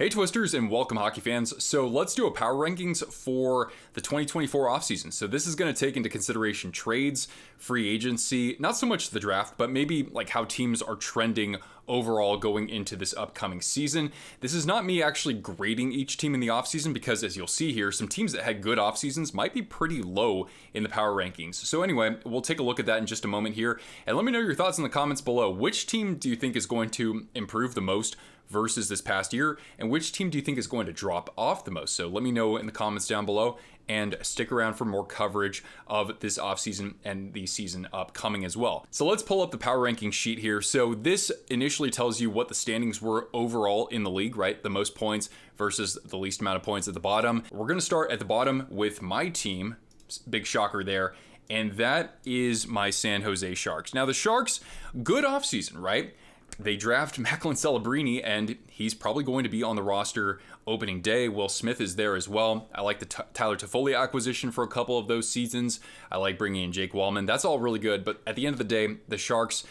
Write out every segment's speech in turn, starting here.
Hey Twisters and welcome hockey fans. So let's do a power rankings for the 2024 offseason. So this is going to take into consideration trades, free agency, not so much the draft, but maybe like how teams are trending overall going into this upcoming season. This is not me actually grading each team in the offseason because as you'll see here, some teams that had good off seasons might be pretty low in the power rankings. So anyway, we'll take a look at that in just a moment here. And let me know your thoughts in the comments below. Which team do you think is going to improve the most versus this past year, and which team do you think is going to drop off the most? So let me know in the comments down below, and stick around for more coverage of this offseason and the season upcoming as well. So let's pull up the power ranking sheet here. So this initially tells you what the standings were overall in the league, right? The most points versus the least amount of points at the bottom. We're going to start at the bottom with my team, big shocker there, and that is my San Jose Sharks. Now the Sharks, good offseason, right? They draft Macklin Celebrini, and he's probably going to be on the roster opening day. Will Smith is there as well. I like the Tyler Toffoli acquisition for a couple of those seasons. I like bringing in Jake Wallman. That's all really good, but at the end of the day, the Sharks,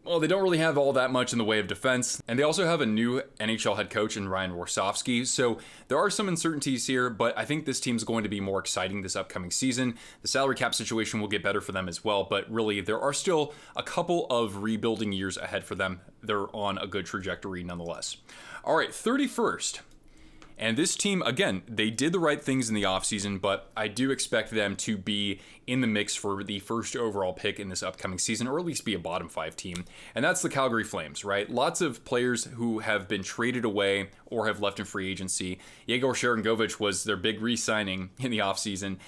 well, they don't really have all that much in the way of defense, and they also have a new NHL head coach in Ryan Warsofsky, so there are some uncertainties here, but I think this team's going to be more exciting this upcoming season. The salary cap situation will get better for them as well, but really, there are still a couple of rebuilding years ahead for them. They're on a good trajectory nonetheless. All right, 31st. And this team, again, they did the right things in the offseason, but I do expect them to be in the mix for the first overall pick in this upcoming season, or at least be a bottom 5 team. And that's the Calgary Flames, right? Lots of players who have been traded away or have left in free agency. Yegor Sharangovich was their big re-signing in the offseason.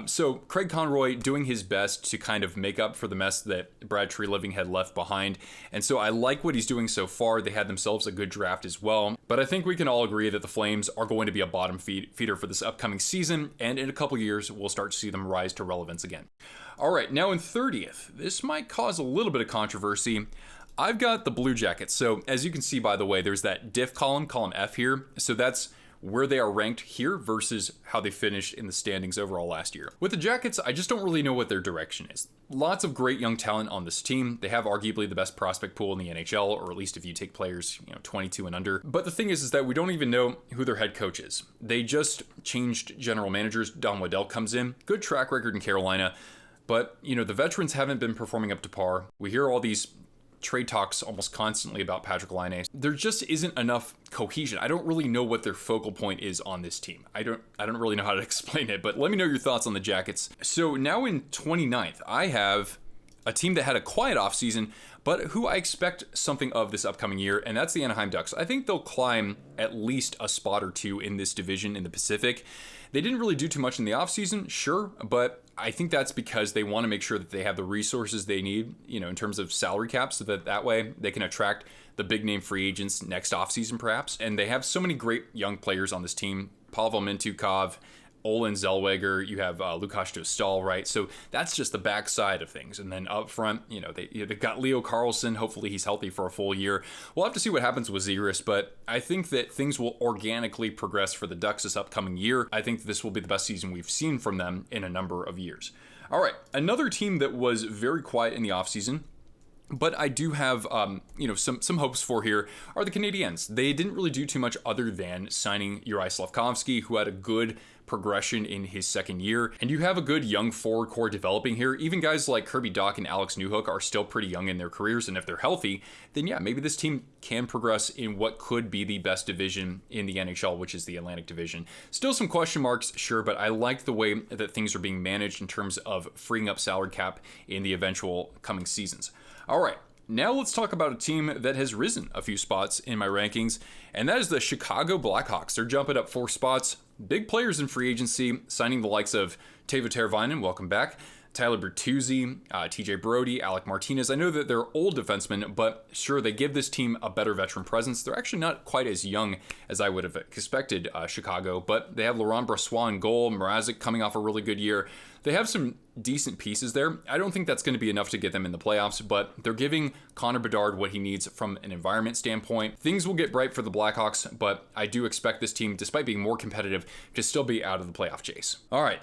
So Craig Conroy doing his best to kind of make up for the mess that Brad Treliving had left behind. And so I like what he's doing so far. They had themselves a good draft as well. But I think we can all agree that the Flames are going to be a bottom feeder for this upcoming season, and in a couple years, we'll start to see them rise to relevance again. All right, now in 30th, this might cause a little bit of controversy. I've got the Blue Jackets. So as you can see, by the way, there's that diff column F here. So that's where they are ranked here versus how they finished in the standings overall last year. With the Jackets, I just don't really know what their direction is. Lots of great young talent on this team. They have arguably the best prospect pool in the NHL, or at least if you take players, 22 and under. But the thing is that we don't even know who their head coach is. They just changed general managers. Don Waddell comes in, good track record in Carolina, but the veterans haven't been performing up to par. We hear all these trade talks almost constantly about Patrick Laine. There just isn't enough cohesion. I don't really know what their focal point is on this team. I don't really know how to explain it, but let me know your thoughts on the Jackets. So now in 29th, I have a team that had a quiet offseason, but who I expect something of this upcoming year, and that's the Anaheim Ducks. I think they'll climb at least a spot or two in this division in the Pacific. They didn't really do too much in the offseason, sure, but I think that's because they want to make sure that they have the resources they need, in terms of salary cap, so that way they can attract the big name free agents next offseason perhaps. And they have so many great young players on this team. Pavel Mintyukov, Olin Zellweger, you have Lukas Dostal, right? So that's just the backside of things. And then up front, they've got Leo Carlsson. Hopefully he's healthy for a full year. We'll have to see what happens with Zegras, but I think that things will organically progress for the Ducks this upcoming year. I think this will be the best season we've seen from them in a number of years. All right, another team that was very quiet in the offseason, but I do have, some hopes for here are the Canadiens. They didn't really do too much other than signing Juraj Slafkovsky, who had a good progression in his second year. And you have a good young forward core developing here. Even guys like Kirby Dach and Alex Newhook are still pretty young in their careers. And if they're healthy, then yeah, maybe this team can progress in what could be the best division in the NHL, which is the Atlantic Division. Still some question marks, sure, but I like the way that things are being managed in terms of freeing up salary cap in the eventual coming seasons. All right, now let's talk about a team that has risen a few spots in my rankings, and that is the Chicago Blackhawks. They're jumping up 4 spots. Big players in free agency, signing the likes of Teuvo Teravainen, welcome back, Tyler Bertuzzi, TJ Brody, Alec Martinez. I know that they're old defensemen, but sure, they give this team a better veteran presence. They're actually not quite as young as I would have expected, Chicago, but they have Laurent Brossoit in goal, Mrazek coming off a really good year. They have some decent pieces there. I don't think that's going to be enough to get them in the playoffs, but they're giving Connor Bedard what he needs from an environment standpoint. Things will get bright for the Blackhawks, but I do expect this team, despite being more competitive, to still be out of the playoff chase. All right,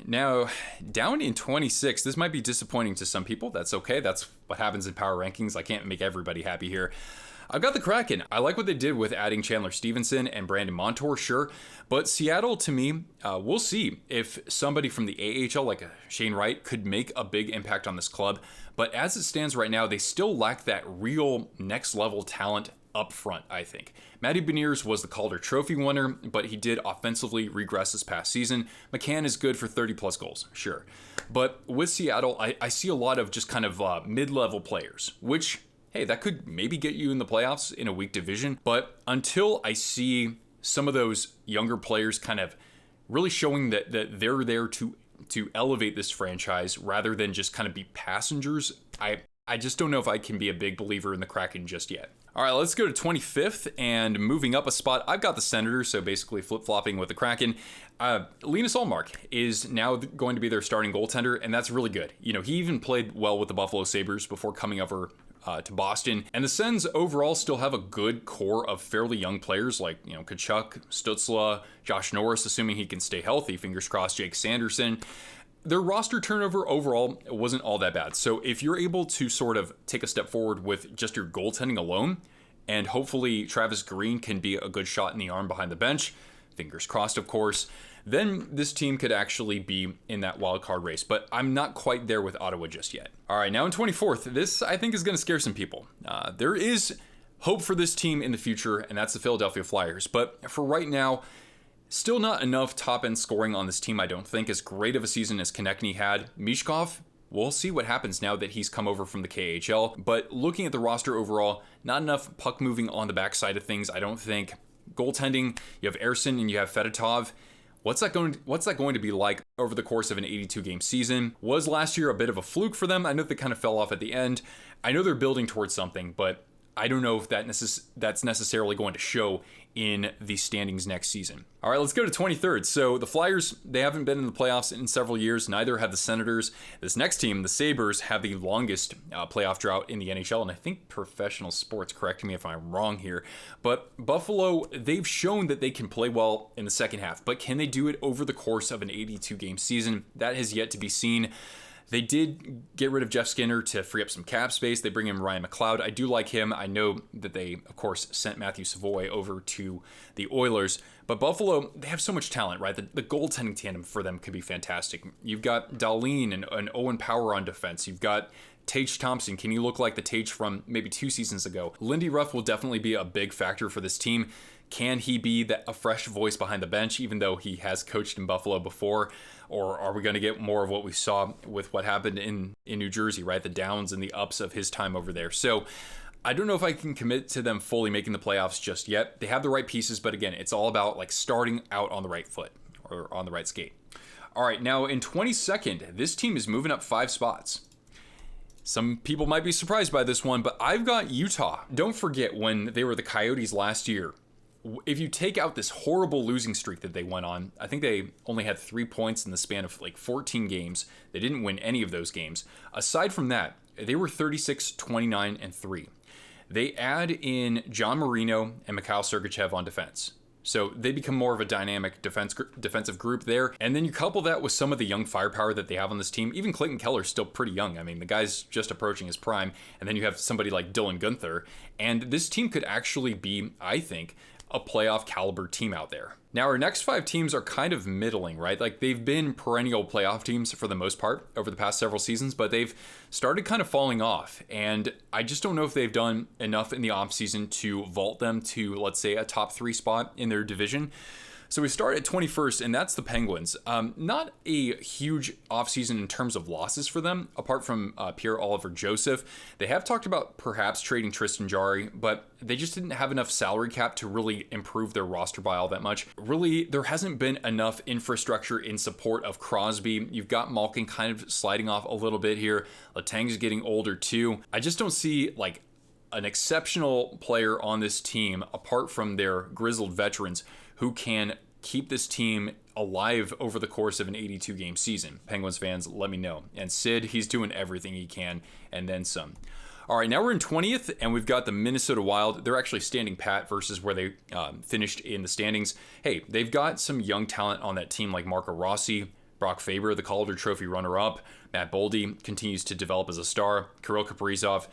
now down in 26, this might be disappointing to some people. That's okay. That's what happens in power rankings. I can't make everybody happy here. I've got the Kraken. I like what they did with adding Chandler Stevenson and Brandon Montour, sure. But Seattle, to me, we'll see if somebody from the AHL, like a Shane Wright, could make a big impact on this club. But as it stands right now, they still lack that real next level talent up front, I think. Matty Beniers was the Calder Trophy winner, but he did offensively regress this past season. McCann is good for 30 plus goals, sure. But with Seattle, I see a lot of just kind of mid-level players, which, hey, that could maybe get you in the playoffs in a weak division. But until I see some of those younger players kind of really showing that they're there to elevate this franchise rather than just kind of be passengers, I just don't know if I can be a big believer in the Kraken just yet. All right, let's go to 25th, and moving up a spot, I've got the Senators, so basically flip-flopping with the Kraken. Linus Ullmark is now going to be their starting goaltender, and that's really good. You know, he even played well with the Buffalo Sabres before coming over to Boston. And the Sens overall still have a good core of fairly young players like, you know, Kachuk, Stützle, Josh Norris, assuming he can stay healthy, fingers crossed, Jake Sanderson. Their roster turnover overall wasn't all that bad. So if you're able to sort of take a step forward with just your goaltending alone, and hopefully Travis Green can be a good shot in the arm behind the bench, fingers crossed, of course, then this team could actually be in that wild card race. But I'm not quite there with Ottawa just yet. All right, now in 24th, this I think is going to scare some people. There is hope for this team in the future, and that's the Philadelphia Flyers. But for right now, still not enough top-end scoring on this team, I don't think. As great of a season as Konechny had, Mishkov, we'll see what happens now that he's come over from the KHL. But looking at the roster overall, not enough puck moving on the backside of things, I don't think. Goaltending, you have Ersson and you have Fedotov. What's that going to be like over the course of an 82-game season? Was last year a bit of a fluke for them? I know they kind of fell off at the end. I know they're building towards something, but I don't know if that's necessarily going to show in the standings next season. All right, let's go to 23rd. So the Flyers, they haven't been in the playoffs in several years. Neither have the Senators. This next team, the Sabres, have the longest playoff drought in the NHL, and I think professional sports, correct me if I'm wrong here. But Buffalo, they've shown that they can play well in the second half, but can they do it over the course of an 82-game season? That has yet to be seen. They did get rid of Jeff Skinner to free up some cap space. They bring in Ryan McLeod. I do like him. I know that they, of course, sent Matthew Savoy over to the Oilers. But Buffalo, they have so much talent, right? The goaltending tandem for them could be fantastic. You've got Dahlin and Owen Power on defense. You've got Tage Thompson. Can you look like the Tage from maybe 2 seasons ago? Lindy Ruff will definitely be a big factor for this team. Can he be a fresh voice behind the bench, even though he has coached in Buffalo before? Or are we going to get more of what we saw with what happened in New Jersey, right? The downs and the ups of his time over there. So I don't know if I can commit to them fully making the playoffs just yet. They have the right pieces, but again, it's all about like starting out on the right foot or on the right skate. All right, now in 22nd, this team is moving up 5 spots. Some people might be surprised by this one, but I've got Utah. Don't forget when they were the Coyotes last year. If you take out this horrible losing streak that they went on, I think they only had 3 points in the span of like 14 games. They didn't win any of those games. Aside from that, they were 36, 29, and 3. They add in John Marino and Mikhail Sergachev on defense. So they become more of a dynamic defensive group there. And then you couple that with some of the young firepower that they have on this team. Even Clayton Keller's still pretty young. I mean, the guy's just approaching his prime. And then you have somebody like Dylan Guenther. And this team could actually be, I think, a playoff caliber team out there. Now, our next 5 teams are kind of middling, right? Like they've been perennial playoff teams for the most part over the past several seasons, but they've started kind of falling off. And I just don't know if they've done enough in the offseason to vault them to, let's say, a top 3 spot in their division. So we start at 21st, and that's the Penguins. Not a huge offseason in terms of losses for them, apart from Pierre-Olivier Joseph. They have talked about perhaps trading Tristan Jarry, but they just didn't have enough salary cap to really improve their roster by all that much. Really, there hasn't been enough infrastructure in support of Crosby. You've got Malkin kind of sliding off a little bit here. Letang's getting older too. I just don't see like an exceptional player on this team, apart from their grizzled veterans, who can keep this team alive over the course of an 82-game season. Penguins fans, let me know. And Sid, he's doing everything he can, and then some. All right, now we're in 20th, and we've got the Minnesota Wild. They're actually standing pat versus where they finished in the standings. Hey, they've got some young talent on that team like Marco Rossi, Brock Faber, the Calder Trophy runner-up. Matt Boldy continues to develop as a star. Kirill Kaprizov.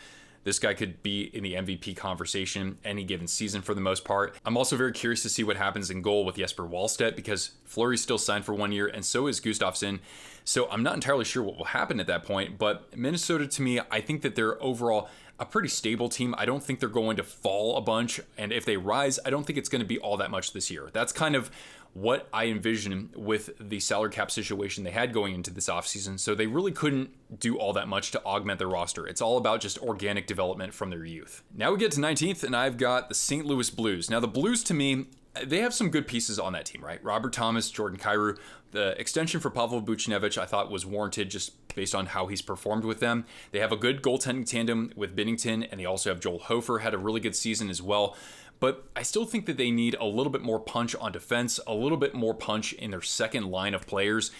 This guy could be in the MVP conversation any given season for the most part. I'm also very curious to see what happens in goal with Jesper Wallstedt, because Fleury's still signed for 1 year and so is Gustafsson. So I'm not entirely sure what will happen at that point, but Minnesota, to me, I think that they're overall a pretty stable team. I don't think they're going to fall a bunch, and if they rise, I don't think it's going to be all that much this year. That's kind of what I envision with the salary cap situation they had going into this offseason. So they really couldn't do all that much to augment their roster. It's all about just organic development from their youth. Now we get to 19th, and I've got the St. Louis Blues. Now the Blues, to me, they have some good pieces on that team, right? Robert Thomas, Jordan Kyrou. The extension for Pavel Buchnevich I thought was warranted just based on how he's performed with them. They have a good goaltending tandem with Binnington, and they also have Joel Hofer, had a really good season as well. But I still think that they need a little bit more punch on defense, a little bit more punch in their second line of players.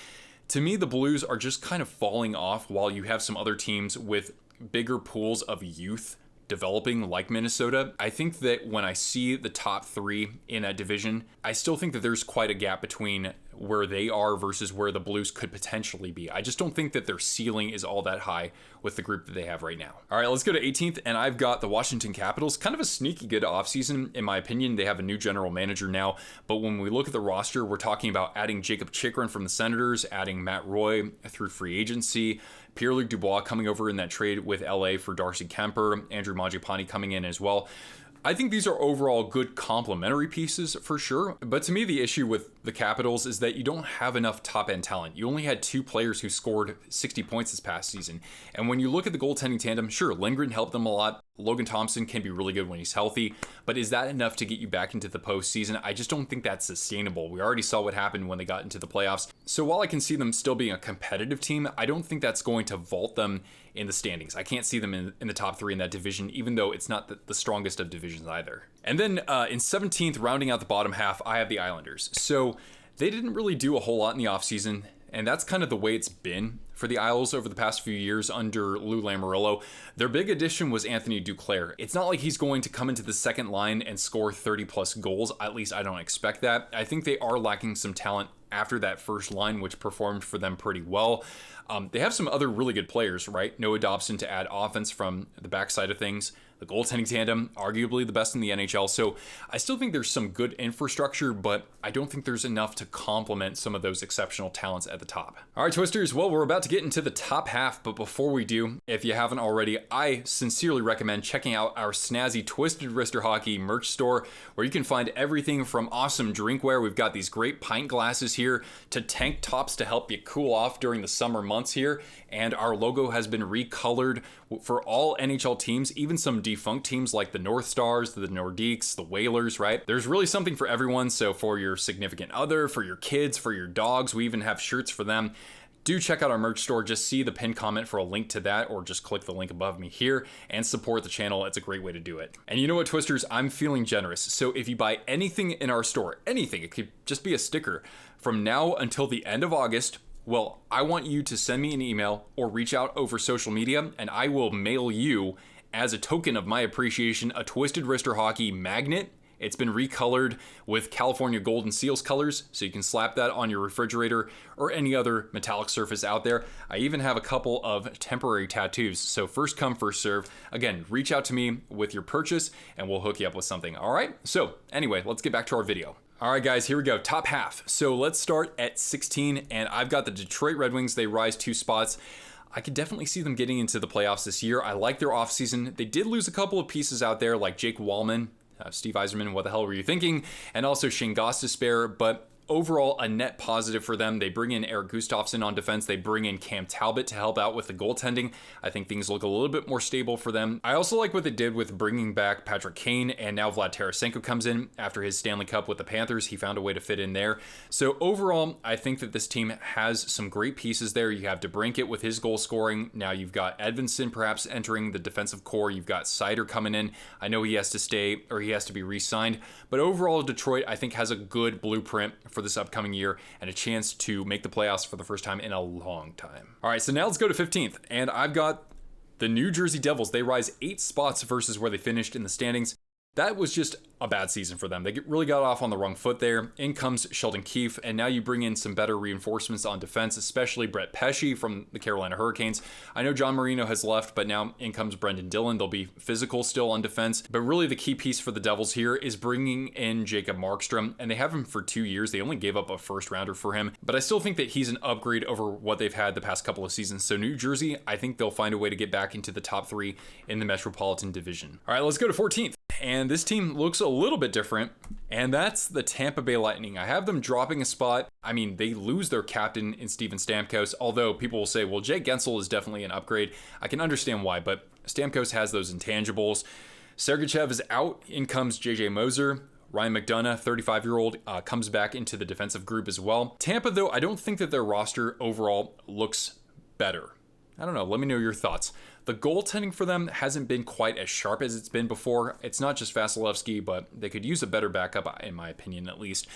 To me, the Blues are just kind of falling off while you have some other teams with bigger pools of youth developing like Minnesota. I think that when I see the top three in that division, I still think that there's quite a gap between where they are versus where the Blues could potentially be. I just don't think that their ceiling is all that high with the group that they have right now. All right, let's go to 18th, and I've got the Washington Capitals. Kind of a sneaky good offseason, in my opinion. They have a new general manager now, but when we look at the roster, we're talking about adding Jacob Chychrun from the Senators, adding Matt Roy through free agency, Pierre-Luc Dubois coming over in that trade with LA for Darcy Kemper, Andrew Mangiapane coming in as well. I think these are overall good complementary pieces for sure, but to me the issue with the Capitals is that you don't have enough top-end talent. You only had 2 players who scored 60 points this past season, and when you look at the goaltending tandem, sure, Lindgren helped them a lot. Logan Thompson can be really good when he's healthy, but is that enough to get you back into the postseason? I just don't think that's sustainable. We already saw what happened when they got into the playoffs. So while I can see them still being a competitive team, I don't think that's going to vault them in the standings. I can't see them in the top 3 in that division, even though it's not the strongest of divisions either. And then in 17th, rounding out the bottom half, I have the Islanders. So they didn't really do a whole lot in the offseason, and that's kind of the way it's been for the Isles over the past few years under Lou Lamoriello. Their big addition was Anthony Duclair. It's not like he's going to come into the second line and score 30-plus goals. At least I don't expect that. I think they are lacking some talent after that first line, which performed for them pretty well. They have some other really good players, right? Noah Dobson to add offense from the backside of things. The goaltending tandem, arguably the best in the NHL. So I still think there's some good infrastructure, but I don't think there's enough to complement some of those exceptional talents at the top. All right, Twisters, well, we're about to get into the top half, but before we do, if you haven't already, I sincerely recommend checking out our snazzy Twisted Wrister Hockey merch store, where you can find everything from awesome drinkware. We've got these great pint glasses here to tank tops to help you cool off during the summer months here. And our logo has been recolored for all NHL teams, even some defunct teams like the North Stars, the Nordiques, the Whalers, right? There's really something for everyone. So for your significant other, for your kids, for your dogs, we even have shirts for them. Do check out our merch store. Just see the pinned comment for a link to that, or just click the link above me here and support the channel. It's a great way to do it. And you know what, Twisters? I'm feeling generous. So if you buy anything in our store, anything, it could just be a sticker, from now until the end of August, well, I want you to send me an email or reach out over social media, and I will mail you, as a token of my appreciation, a Twisted Wrister Hockey magnet. It's been recolored with California Golden Seals colors, so you can slap that on your refrigerator or any other metallic surface out there. I even have a couple of temporary tattoos, so first come, first serve. Again, reach out to me with your purchase, and we'll hook you up with something, all right? So anyway, let's get back to our video. All right, guys, here we go. Top half. So let's start at 16, and I've got the Detroit Red Wings. They rise 2 spots. I could definitely see them getting into the playoffs this year. I like their offseason. They did lose a couple of pieces out there, like Jake Wallman, Steve Yzerman, what the hell were you thinking? And also Shane Gostisbehere, but overall, a net positive for them. They bring in Eric Gustafsson on defense. They bring in Cam Talbot to help out with the goaltending. I think things look a little bit more stable for them. I also like what they did with bringing back Patrick Kane, and now Vlad Tarasenko comes in after his Stanley Cup with the Panthers. He found a way to fit in there. So overall, I think that this team has some great pieces there. You have DeBrincat with his goal scoring. Now you've got Edvinsson perhaps entering the defensive core. You've got Seider coming in. I know he has to stay, or he has to be re-signed, but overall, Detroit, I think, has a good blueprint for this upcoming year and a chance to make the playoffs for the first time in a long time. All right, so now let's go to 15th, and I've got the New Jersey Devils. They rise 8 spots versus where they finished in the standings. That was just a bad season for them. They really got off on the wrong foot there. In comes Sheldon Keefe, and now you bring in some better reinforcements on defense, especially Brett Pesce from the Carolina Hurricanes. I know John Marino has left, but now in comes Brendan Dillon. They'll be physical still on defense, but really the key piece for the Devils here is bringing in Jacob Markstrom, and they have him for 2 years. They only gave up a first rounder for him, but I still think that he's an upgrade over what they've had the past couple of seasons. So New Jersey, I think they'll find a way to get back into the top 3 in the Metropolitan Division. All right, let's go to 14th. And this team looks a little bit different, and that's the Tampa Bay Lightning. I have them dropping a spot. I mean, they lose their captain in Steven Stamkos, although people will say, well, Jake Gensel is definitely an upgrade. I can understand why, but Stamkos has those intangibles. Sergachev is out. In comes JJ Moser. Ryan McDonough, 35-year-old, comes back into the defensive group as well. Tampa, though, I don't think that their roster overall looks better. I don't know. Let me know your thoughts. The goaltending for them hasn't been quite as sharp as it's been before. It's not just Vasilevsky, but they could use a better backup, in my opinion, at least.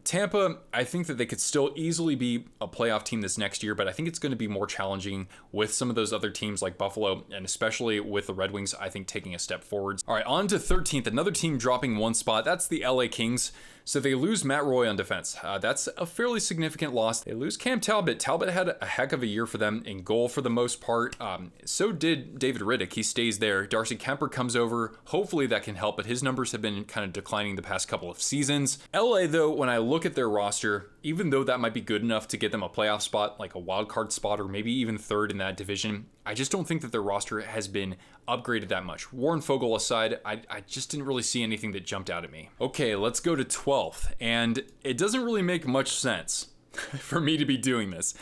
Tampa, I think that they could still easily be a playoff team this next year, but I think it's going to be more challenging with some of those other teams like Buffalo, and especially with the Red Wings, I think, taking a step forward. All right, on to 13th, another team dropping one spot. That's the LA Kings. So they lose Matt Roy on defense. That's a fairly significant loss. They lose Cam Talbot. Talbot had a heck of a year for them in goal for the most part. So did David Riddick. He stays there. Darcy Kemper comes over. Hopefully that can help, but his numbers have been kind of declining the past couple of seasons. LA, though, when I look at their roster, even though that might be good enough to get them a playoff spot, like a wild card spot, or maybe even third in that division, I just don't think that their roster has been upgraded that much. Warren Fogle aside, I just didn't really see anything that jumped out at me. Okay, let's go to 12th, and it doesn't really make much sense for me to be doing this.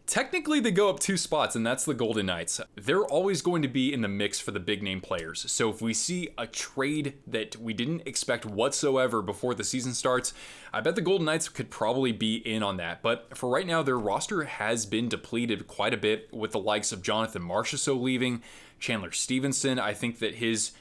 Technically, they go up 2 spots, and that's the Golden Knights. They're always going to be in the mix for the big name players. So if we see a trade that we didn't expect whatsoever before the season starts, I bet the Golden Knights could probably be in on that. But for right now, their roster has been depleted quite a bit with the likes of Jonathan Marchessault leaving, Chandler Stevenson. I think that his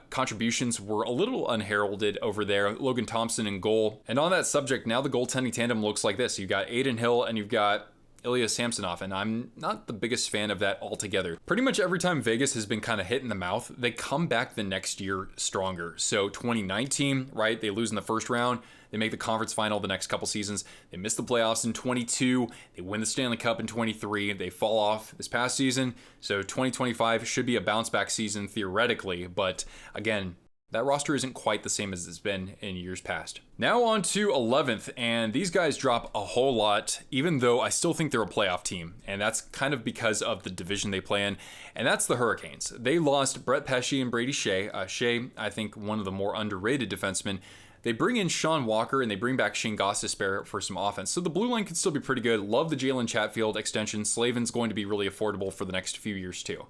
contributions were a little unheralded over there. Logan Thompson in goal. And on that subject, now the goaltending tandem looks like this. You've got Aiden Hill and you've got Ilya Samsonov, and I'm not the biggest fan of that altogether. Pretty much every time Vegas has been kind of hit in the mouth, they come back the next year stronger. So 2019, right, they lose in the first round. They make the conference final the next couple seasons. They miss the playoffs in 22. They win the Stanley Cup in 23. They fall off this past season. So 2025 should be a bounce back season theoretically, but again, that roster isn't quite the same as it's been in years past. Now on to 11th, and these guys drop a whole lot, even though I still think they're a playoff team, and that's kind of because of the division they play in, and that's the Hurricanes. They lost Brett Pesce and Brady Shea. Shea, I think, one of the more underrated defensemen. They bring in Sean Walker, and they bring back Shane Gostisbehere for some offense. So the blue line can still be pretty good. Love the Jalen Chatfield extension. Slavin's going to be really affordable for the next few years too.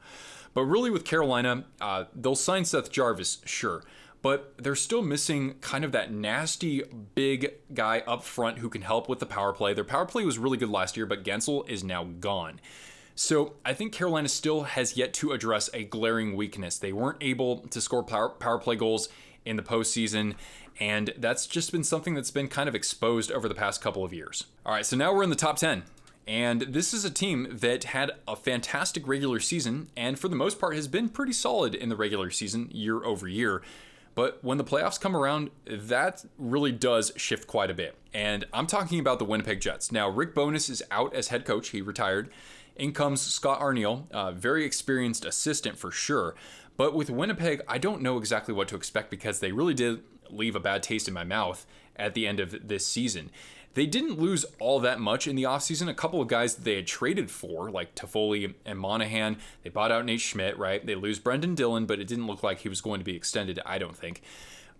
But really with Carolina, they'll sign Seth Jarvis, sure. But they're still missing kind of that nasty big guy up front who can help with the power play. Their power play was really good last year, but Gensel is now gone. So I think Carolina still has yet to address a glaring weakness. They weren't able to score power play goals in the postseason, and that's just been something that's been kind of exposed over the past couple of years. All right, so now we're in the top 10. And this is a team that had a fantastic regular season and for the most part has been pretty solid in the regular season year over year. But when the playoffs come around, that really does shift quite a bit. And I'm talking about the Winnipeg Jets. Now, Rick Bowness is out as head coach. He retired. In comes Scott Arniel, a very experienced assistant for sure. But with Winnipeg, I don't know exactly what to expect because they really did leave a bad taste in my mouth at the end of this season. They didn't lose all that much in the offseason. A couple of guys that they had traded for, like Toffoli and Monahan, they bought out Nate Schmidt, right? They lose Brendan Dillon, but it didn't look like he was going to be extended, I don't think.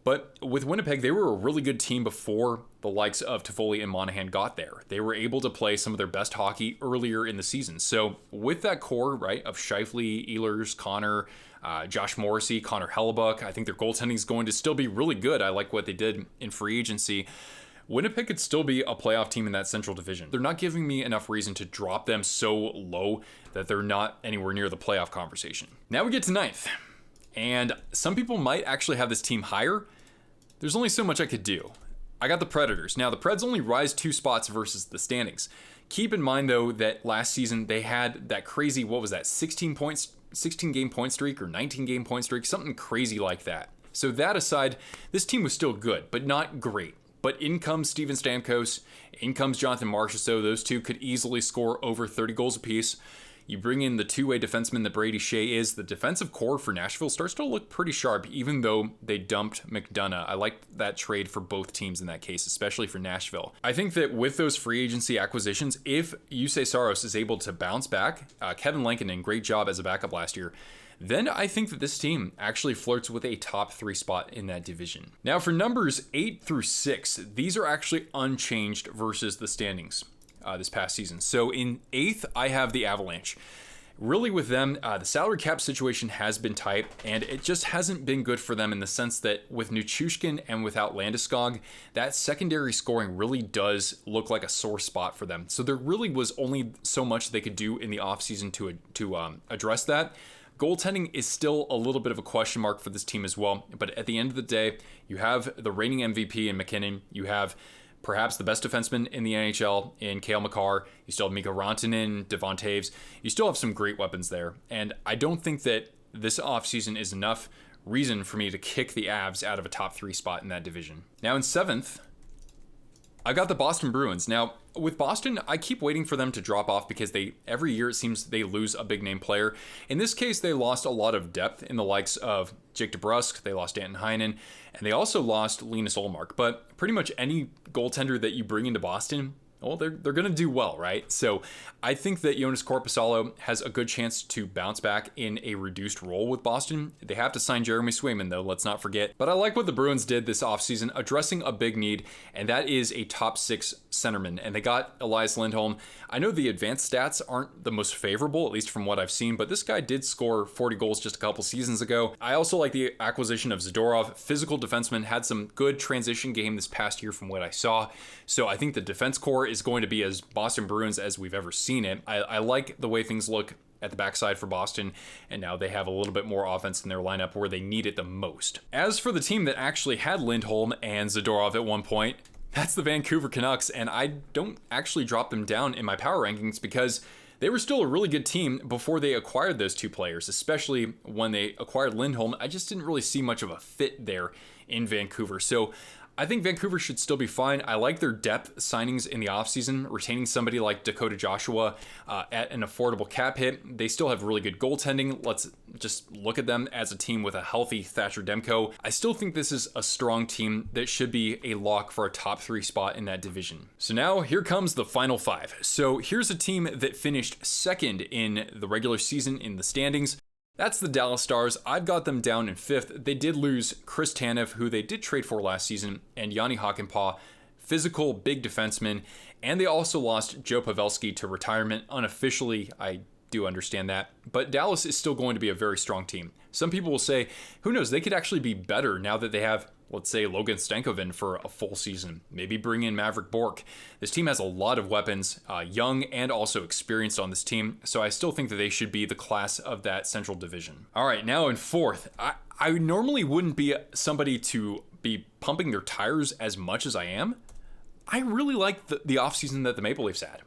But with Winnipeg, they were a really good team before the likes of Toffoli and Monahan got there. They were able to play some of their best hockey earlier in the season. So with that core, right, of Scheifele, Ehlers, Connor, Josh Morrissey, Connor Hellebuck, I think their goaltending is going to still be really good. I like what they did in free agency. Winnipeg could still be a playoff team in that Central Division. They're not giving me enough reason to drop them so low that they're not anywhere near the playoff conversation. Now we get to 9th. And some people might actually have this team higher. There's only so much I could do. I got the Predators. Now, the Preds only rise 2 spots versus the standings. Keep in mind, though, that last season they had that crazy, 16 game point streak or 19 game point streak, something crazy like that. So that aside, this team was still good, but not great. But in comes Steven Stamkos, in comes Jonathan Marchessault. Those two could easily score over 30 goals apiece. You bring in the two-way defenseman that Brady Shea is. The defensive core for Nashville starts to look pretty sharp, even though they dumped McDonough. I like that trade for both teams in that case, especially for Nashville. I think that with those free agency acquisitions, if Jussi Saros is able to bounce back, Kevin Lankinen, great job as a backup last year, then I think that this team actually flirts with a top 3 spot in that division. Now for numbers 8 through 6, these are actually unchanged versus the standings this past season. So in 8th, I have the Avalanche. Really with them, the salary cap situation has been tight, and it just hasn't been good for them in the sense that with Nichushkin and without Landeskog, that secondary scoring really does look like a sore spot for them. So there really was only so much they could do in the offseason to address that. Goaltending is still a little bit of a question mark for this team as well, but at the end of the day, you have the reigning MVP in McKinnon, you have perhaps the best defenseman in the NHL in Cale Makar, you still have Mikko Rantanen, Devon Toews, you still have some great weapons there, and I don't think that this offseason is enough reason for me to kick the Avs out of a top 3 spot in that division. Now in 7th, I got the Boston Bruins. Now, with Boston, I keep waiting for them to drop off because every year it seems they lose a big name player. In this case, they lost a lot of depth in the likes of Jake DeBrusk, they lost Danton Heinen, and they also lost Linus Ullmark. But pretty much any goaltender that you bring into Boston, well, they're going to do well, right? So I think that Jonas Korpisalo has a good chance to bounce back in a reduced role with Boston. They have to sign Jeremy Swayman, though, let's not forget. But I like what the Bruins did this offseason, addressing a big need, and that is a top 6 centerman. And they got Elias Lindholm. I know the advanced stats aren't the most favorable, at least from what I've seen, but this guy did score 40 goals just a couple seasons ago. I also like the acquisition of Zadorov. Physical defenseman, had some good transition game this past year from what I saw. So I think the defense core is going to be as Boston Bruins as we've ever seen it. I like the way things look at the backside for Boston, and now they have a little bit more offense in their lineup where they need it the most. As for the team that actually had Lindholm and Zadorov at one point, that's the Vancouver Canucks, and I don't actually drop them down in my power rankings because they were still a really good team before they acquired those two players, especially when they acquired Lindholm. I just didn't really see much of a fit there in Vancouver. So I think Vancouver should still be fine. I like their depth signings in the offseason, retaining somebody like Dakota Joshua at an affordable cap hit. They still have really good goaltending. Let's just look at them as a team with a healthy Thatcher Demko. I still think this is a strong team that should be a lock for a top 3 spot in that division. So now here comes the final 5. So here's a team that finished second in the regular season in the standings. That's the Dallas Stars. I've got them down in 5th. They did lose Chris Tanev, who they did trade for last season, and Yanni Hakanpää, physical, big defenseman. And they also lost Joe Pavelski to retirement. Unofficially, I do understand that. But Dallas is still going to be a very strong team. Some people will say, who knows, they could actually be better now that they have, let's say, Logan Stankoven for a full season. Maybe bring in Maverick Bourque. This team has a lot of weapons, young and also experienced on this team, so I still think that they should be the class of that Central Division. All right, now in 4th, I normally wouldn't be somebody to be pumping their tires as much as I am. I really like the offseason that the Maple Leafs had.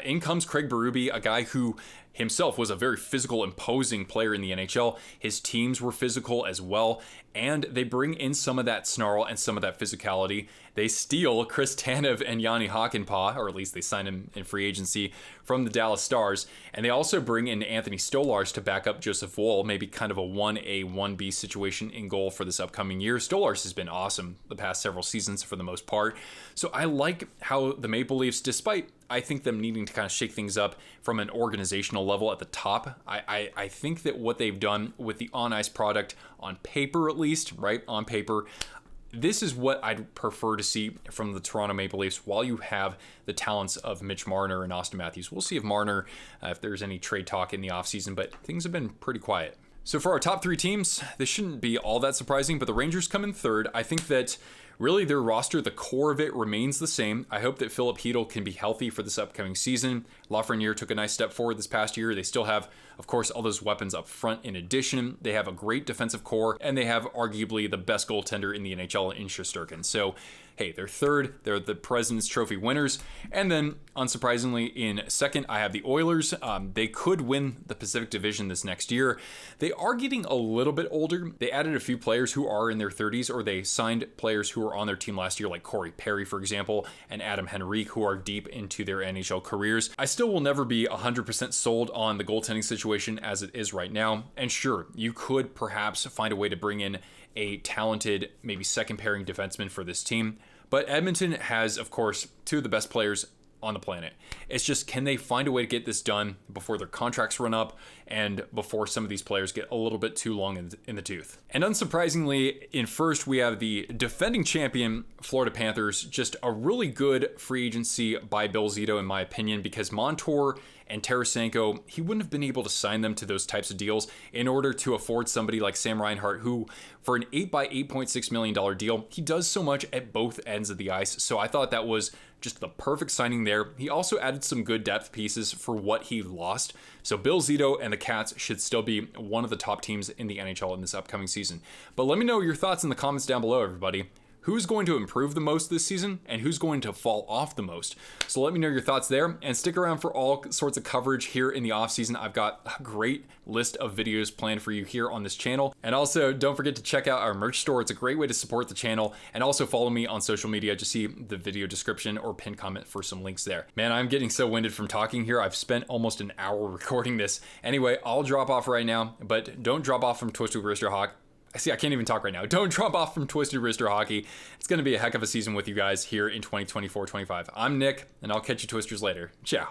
In comes Craig Berube, a guy who himself was a very physical, imposing player in the NHL. His teams were physical as well, and they bring in some of that snarl and some of that physicality. They steal Chris Tanev and Yanni Hakanpää, or at least they sign him in free agency, from the Dallas Stars. And they also bring in Anthony Stolarz to back up Joseph Woll, maybe kind of a 1A, 1B situation in goal for this upcoming year. Stolarz has been awesome the past several seasons for the most part. So I like how the Maple Leafs, despite I think them needing to kind of shake things up from an organizational level at the top, I think that what they've done with the on-ice product, on paper at least, right, on paper, this is what I'd prefer to see from the Toronto Maple Leafs while you have the talents of Mitch Marner and Austin Matthews. We'll see if Marner, if there's any trade talk in the offseason, but things have been pretty quiet. So for our top 3 teams, this shouldn't be all that surprising, but the Rangers come in 3rd. I think that really their roster, the core of it remains the same. I hope that Philip Hedl can be healthy for this upcoming season. Lafreniere took a nice step forward this past year. They still have, of course, all those weapons up front. In addition, they have a great defensive core, and they have arguably the best goaltender in the NHL in Shesterkin. So hey, they're third. They're the President's Trophy winners. And then, unsurprisingly, in second, I have the Oilers. They could win the Pacific Division this next year. They are getting a little bit older. They added a few players who are in their 30s, or they signed players who were on their team last year, like Corey Perry, for example, and Adam Henrique, who are deep into their NHL careers. I still will never be 100% sold on the goaltending situation as it is right now. And sure, you could perhaps find a way to bring in a talented, maybe second pairing defenseman for this team. But Edmonton has, of course, two of the best players on the planet. It's just, can they find a way to get this done before their contracts run up and before some of these players get a little bit too long in the tooth? And unsurprisingly, in first, we have the defending champion Florida Panthers. Just a really good free agency by Bill Zito, in my opinion, because Montour and Tarasenko, he wouldn't have been able to sign them to those types of deals in order to afford somebody like Sam Reinhart, who for an $8 by $8.6 million deal, he does so much at both ends of the ice. So I thought that was just the perfect signing there. He also added some good depth pieces for what he lost. So Bill Zito and the Cats should still be one of the top teams in the NHL in this upcoming season. But let me know your thoughts in the comments down below, everybody. Who's going to improve the most this season and who's going to fall off the most? So let me know your thoughts there, and stick around for all sorts of coverage here in the offseason. I've got a great list of videos planned for you here on this channel. And also, don't forget to check out our merch store. It's a great way to support the channel, and also follow me on social media. Just see the video description or pinned comment for some links there. Man, I'm getting so winded from talking here. I've spent almost an hour recording this. Anyway, I'll drop off right now, but don't drop off from Twisted Wrister Hawk. See, I can't even talk right now. Don't drop off from Twisted Wrister Hockey. It's going to be a heck of a season with you guys here in 2024-25. I'm Nick, and I'll catch you Twisters later. Ciao.